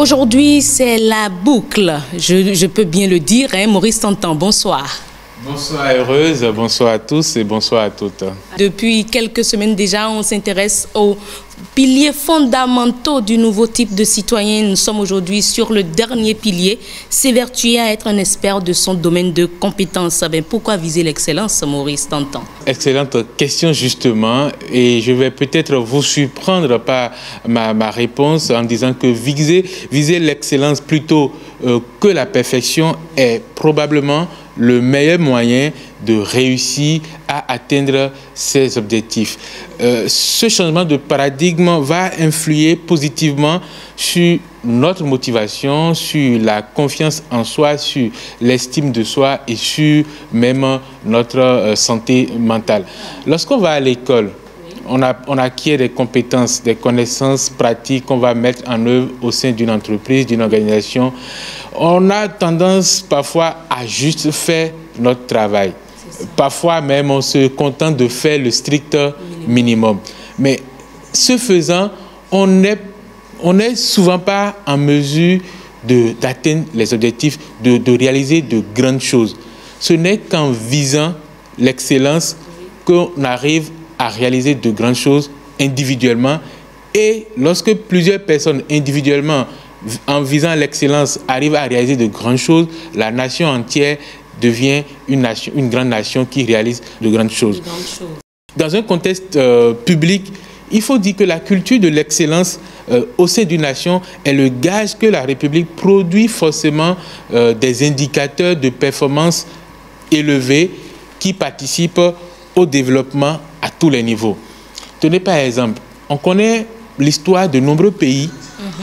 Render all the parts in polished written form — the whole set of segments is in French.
Aujourd'hui, c'est la boucle. Je peux bien le dire, hein, Maurice Tantan, bonsoir. Bonsoir Heureuse, bonsoir à tous et bonsoir à toutes. Depuis quelques semaines déjà, on s'intéresse aux piliers fondamentaux du nouveau type de citoyen. Nous sommes aujourd'hui sur le dernier pilier, s'évertuer à être un expert de son domaine de compétences. Ben, pourquoi viser l'excellence, Maurice Tantan? Excellente question justement, et je vais peut-être vous surprendre par ma réponse en disant que viser l'excellence plutôt que la perfection est probablement le meilleur moyen de réussir à atteindre ses objectifs. Ce changement de paradigme va influer positivement sur notre motivation, sur la confiance en soi, sur l'estime de soi et sur même notre santé mentale. Lorsqu'on va à l'école, on acquiert des compétences, des connaissances pratiques qu'on va mettre en œuvre au sein d'une entreprise, d'une organisation. On a tendance parfois à juste faire notre travail. Parfois même, on se contente de faire le strict minimum. Mais ce faisant, on n'est souvent pas en mesure d'atteindre les objectifs, de réaliser de grandes choses. Ce n'est qu'en visant l'excellence qu'on arrive à réaliser de grandes choses individuellement. Et lorsque plusieurs personnes individuellement, en visant l'excellence, arrivent à réaliser de grandes choses, la nation entière devient une grande nation qui réalise de grandes choses. Dans un contexte public, il faut dire que la culture de l'excellence au sein d'une nation est le gage que la République produit forcément des indicateurs de performance élevés qui participent au développement à tous les niveaux. Tenez par exemple, on connaît l'histoire de nombreux pays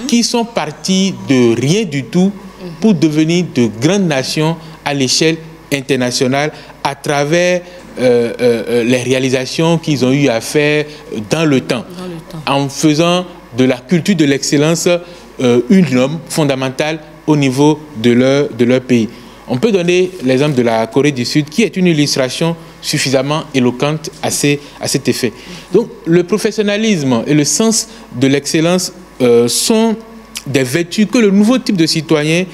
qui sont partis de rien du tout pour devenir de grandes nations à l'échelle internationale à travers les réalisations qu'ils ont eu à faire dans le temps, en faisant de la culture de l'excellence une norme fondamentale au niveau de leur pays. On peut donner l'exemple de la Corée du Sud, qui est une illustration suffisamment éloquente à cet effet. Donc, le professionnalisme et le sens de l'excellence sont des vertus que le nouveau type de citoyen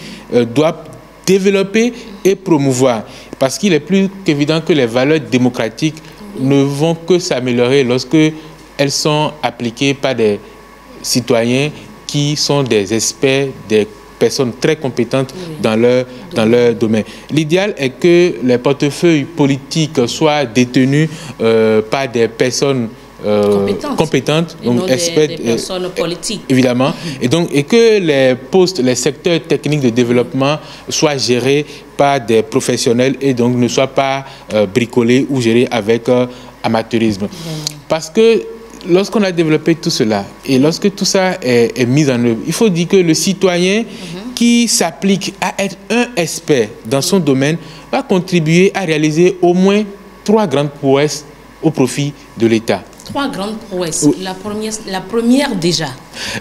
doit développer et promouvoir. Parce qu'il est plus qu'évident que les valeurs démocratiques ne vont que s'améliorer lorsque elles sont appliquées par des citoyens qui sont des experts, des personnes très compétentes dans leur domaine. L'idéal est que les portefeuilles politiques soient détenus par des personnes compétentes, donc experts, des personnes politiques. Évidemment, et que les postes, les secteurs techniques de développement soient gérés par des professionnels et donc ne soient pas bricolés ou gérés avec amateurisme. Parce que lorsqu'on a développé tout cela et lorsque tout ça est mis en œuvre, il faut dire que le citoyen qui s'applique à être un expert dans son domaine va contribuer à réaliser au moins 3 grandes prouesses au profit de l'État. 3 grandes prouesses. La première déjà.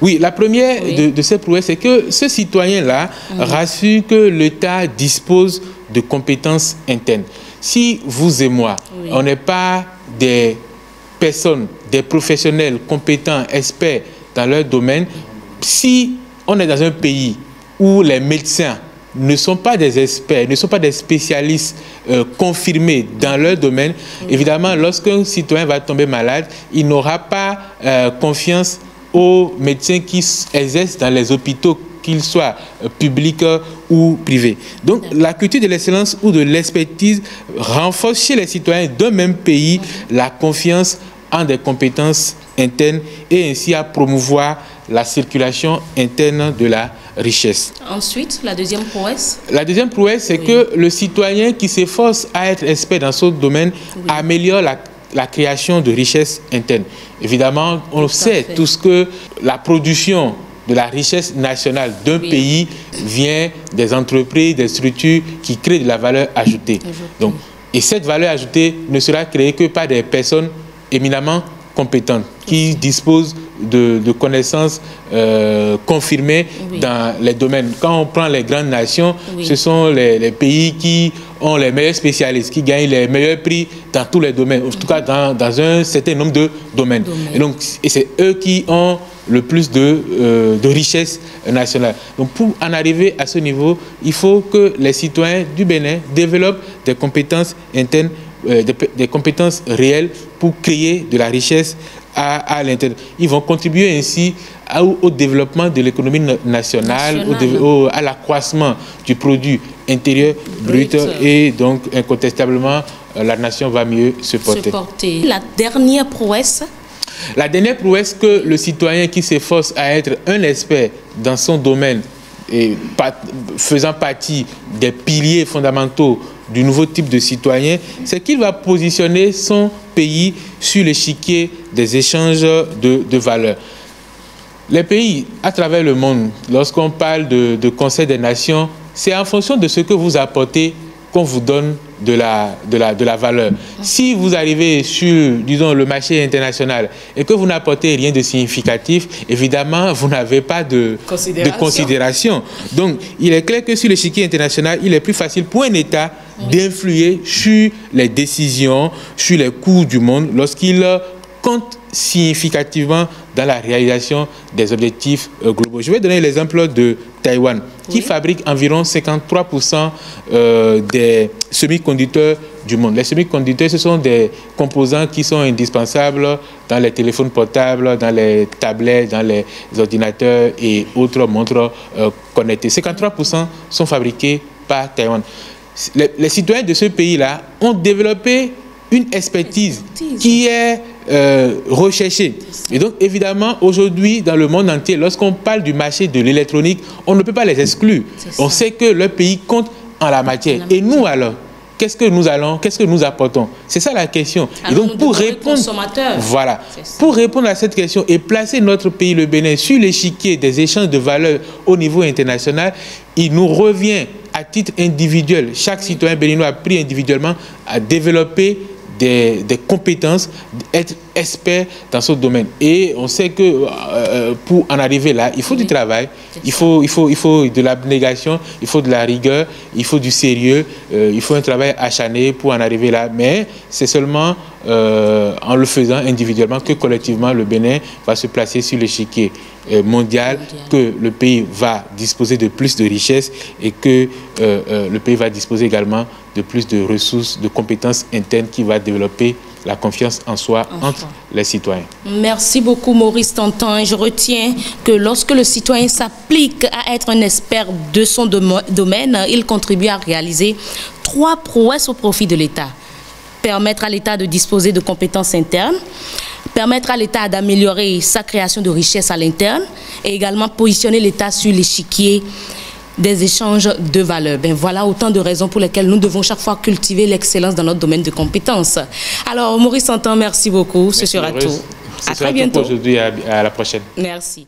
Oui, la première de ces prouesses, c'est que ce citoyen-là rassure que l'État dispose de compétences internes. Si vous et moi, on n'est pas des personnes, des professionnels compétents, experts dans leur domaine, si on est dans un pays où les médecins ne sont pas des experts, ne sont pas des spécialistes confirmés dans leur domaine, évidemment, lorsqu'un citoyen va tomber malade, il n'aura pas confiance aux médecins qui exercent dans les hôpitaux, qu'ils soient publics ou privés. Donc, la culture de l'excellence ou de l'expertise renforce chez les citoyens d'un même pays la confiance en des compétences internes et ainsi à promouvoir la circulation interne de la richesse. Ensuite, la deuxième prouesse. La deuxième prouesse, c'est que le citoyen qui s'efforce à être expert dans son domaine améliore la création de richesses internes. Évidemment, on sait tous que la production de la richesse nationale d'un pays vient des entreprises, des structures qui créent de la valeur ajoutée. Donc, et cette valeur ajoutée ne sera créée que par des personnes éminemment compétentes, qui disposent de connaissances confirmées dans les domaines. Quand on prend les grandes nations, ce sont les pays qui ont les meilleurs spécialistes, qui gagnent les meilleurs prix dans tous les domaines, en tout cas dans un certain nombre de domaines. Et c'est eux qui ont le plus de richesse nationale. Donc pour en arriver à ce niveau, il faut que les citoyens du Bénin développent des compétences internes, des compétences réelles pour créer de la richesse à l'intérieur. Ils vont contribuer ainsi au développement de l'économie nationale, à l'accroissement du produit intérieur brut et donc incontestablement la nation va mieux se porter. La dernière prouesse? La dernière prouesse que le citoyen qui s'efforce à être un expert dans son domaine et faisant partie des piliers fondamentaux du nouveau type de citoyen, c'est qu'il va positionner son pays sur l'échiquier des échanges de valeurs. Les pays à travers le monde, lorsqu'on parle de Conseil des Nations, c'est en fonction de ce que vous apportez qu'on vous donne de la valeur. Si vous arrivez sur, disons, le marché international et que vous n'apportez rien de significatif, évidemment, vous n'avez pas de considération. Donc, il est clair que sur l'échiquier international, il est plus facile pour un État d'influer sur les décisions, sur les cours du monde, lorsqu'il compte significativement dans la réalisation des objectifs globaux. Je vais donner l'exemple de Taïwan, qui fabrique environ 53% des semi-conducteurs du monde. Les semi-conducteurs, ce sont des composants qui sont indispensables dans les téléphones portables, dans les tablettes, dans les ordinateurs et autres montres connectées. 53% sont fabriqués par Taïwan. Les citoyens de ce pays-là ont développé une expertise qui est recherchée. Et donc, évidemment, aujourd'hui, dans le monde entier, lorsqu'on parle du marché de l'électronique, on ne peut pas les exclure. On sait que le pays compte en la matière. Et nous, alors, qu'est-ce que nous apportons? C'est ça la question. Alors, et donc, pour répondre, pour répondre à cette question et placer notre pays, le Bénin, sur l'échiquier des échanges de valeurs au niveau international, il nous revient à titre individuel, chaque citoyen béninois a pris individuellement à développer des compétences, être expert dans ce domaine. Et on sait que pour en arriver là, il faut du travail, il faut de l'abnégation, il faut de la rigueur, il faut du sérieux, il faut un travail acharné pour en arriver là. Mais c'est seulement en le faisant individuellement que collectivement le Bénin va se placer sur l'échiquier mondial, que le pays va disposer de plus de richesses et que le pays va disposer également de plus de ressources, de compétences internes qui va développer la confiance en soi entre les citoyens. Merci beaucoup Maurice Tantan. Je retiens que lorsque le citoyen s'applique à être un expert de son domaine, il contribue à réaliser 3 prouesses au profit de l'État. Permettre à l'État de disposer de compétences internes, permettre à l'État d'améliorer sa création de richesses à l'interne et également positionner l'État sur l'échiquier des échanges de valeurs. Ben voilà autant de raisons pour lesquelles nous devons chaque fois cultiver l'excellence dans notre domaine de compétences. Alors Maurice Tantan, merci beaucoup. Ce sera tout. À très bientôt. Aujourd'hui, à la prochaine. Merci.